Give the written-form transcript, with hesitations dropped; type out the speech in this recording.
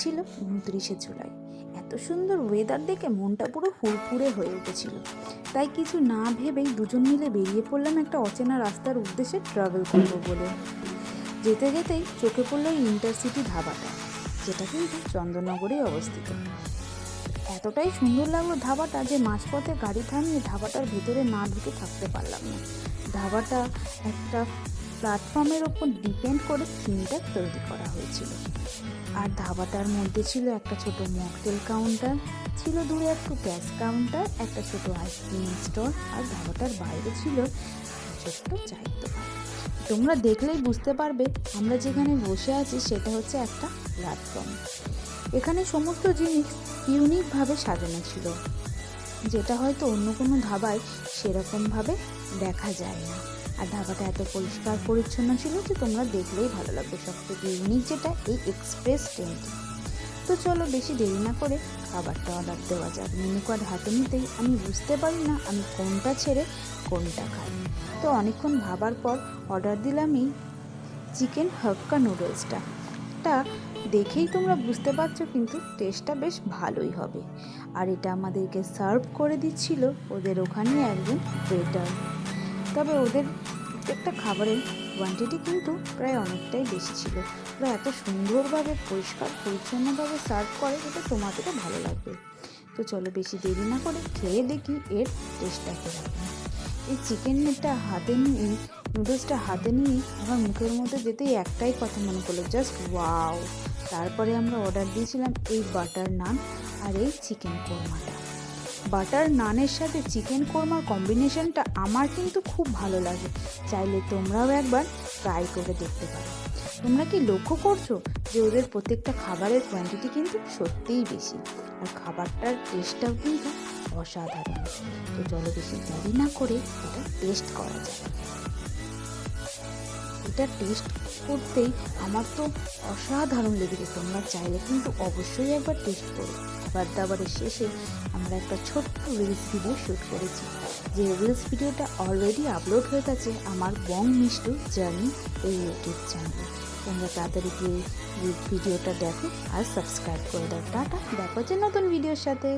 ছিল 29শে জুলাই। এত সুন্দর ওয়েদার দেখে মনটা পুরো ফুরফুরে হয়ে উঠেছিল। তাই কিছু না ভেবেই দুজন মিলে বেরিয়ে পড়লাম একটা অচেনা রাস্তার উদ্দেশ্যে ট্রাভেল করবো বলে। যেতে যেতেই চোখে পড়লো এই ইন্টারসিটি ধাবাটা, যেটা কিন্তু চন্দননগরে অবস্থিত। এতটাই সুন্দর লাগলো ধাবাটা যে মাঝপথে গাড়ি থামিয়ে ধাবাটার ভেতরে না ঢুকে থাকতে পারলাম না। ধাবাটা একটা প্ল্যাটফর্মের ওপর ডিপেন্ড করে থিমটা তৈরি করা হয়েছিল। আর ধাবাটার মধ্যে ছিল একটা ছোট মকটেল কাউন্টার, ছিল দূরে একটু ক্যাশ কাউন্টার, একটা ছোট আইসক্রিম স্টোর, আর ধাবাটার বাইরে ছিল ছোট্ট চায়ের দোকান। তোমরা দেখলেই বুঝতে পারবে আমরা যেখানে বসে আছি সেটা হচ্ছে একটা প্ল্যাটফর্ম। এখানে সমস্ত জিনিস ইউনিকভাবে সাজানো ছিল, যেটা হয়তো অন্য কোনো ধাবায় সেরকমভাবে দেখা যায় না। আর ধাবাটা এত পরিষ্কার পরিচ্ছন্ন ছিল যে তোমরা দেখলেই ভালো লাগবে। সব থেকে ইউনিক যেটা এই এক্সপ্রেস ট্রেনটি। তো চলো বেশি দেরি না করে খাবারটা অর্ডার দেওয়া যাক। মেনু কার্ড হাতে নিতেই আমি বুঝতে পারি না আমি কোনটা ছেড়ে কোনটা খাই। তো অনেকক্ষণ ভাবার পর অর্ডার দিলাম এই চিকেন হাক্কা নুডলসটা। দেখেই তোমরা বুঝতে পারছো কিন্তু টেস্টটা বেশ ভালোই হবে। আর এটা আমাদেরকে সার্ভ করে দিচ্ছিল ওদের ওখানে একজন ওয়েটার। তবে ওদের প্রত্যেকটা খাবারের কোয়ান্টিটি কিন্তু প্রায় অনেকটাই বেশি ছিল। ওরা এত সুন্দরভাবে পরিষ্কার পরিচ্ছন্নভাবে সার্ভ করে, এটা তোমাদেরও ভালো লাগবে। তো চলো বেশি দেরি না করে খেয়ে দেখি এর টেস্টটা কীরকম। এই চিকেনটা হাতে নিয়ে নুডলসটা হাতে নিয়ে আমার মুখের মধ্যে যেতেই একটাই কথা মনে পড়লো, জাস্ট ওয়াও। তারপরে আমরা অর্ডার দিয়েছিলাম এই বাটার নান আর এই চিকেন কোরমাটা। বাটার নানের সাথে চিকেন কোরমার কম্বিনেশনটা আমার কিন্তু খুব ভালো লাগে। চাইলে তোমরাও একবার ট্রাই করে দেখতে পারো। তোমরা কি লক্ষ্য করছো যে ওদের প্রত্যেকটা খাবারের কোয়ান্টিটি কিন্তু সত্যিই বেশি, আর খাবারটার টেস্টটাও কিন্তু অসাধারণ। তো চলো বেশি দেরি না করে এটা টেস্ট করা যায়। এটা টেস্ট করতেই আমার তো অসাধারণ লেগেছে। তোমরা চাইলে কিন্তু অবশ্যই একবার টেস্ট করো। খাবার দাবারের শেষে আমরা একটা ছোট্ট রিলস ভিডিও শ্যুট করেছি, যে রিলস ভিডিওটা অলরেডি আপলোড হয়ে গেছে আমার বং মিষ্টু জার্নি এই ইউটিউব চ্যানেলে। তোমরা তাড়াতাড়ি গিয়ে ভিডিওটা দেখো আর সাবস্ক্রাইব করে দাও। টাটা, দেখা হচ্ছে নতুন ভিডিওর সাথে।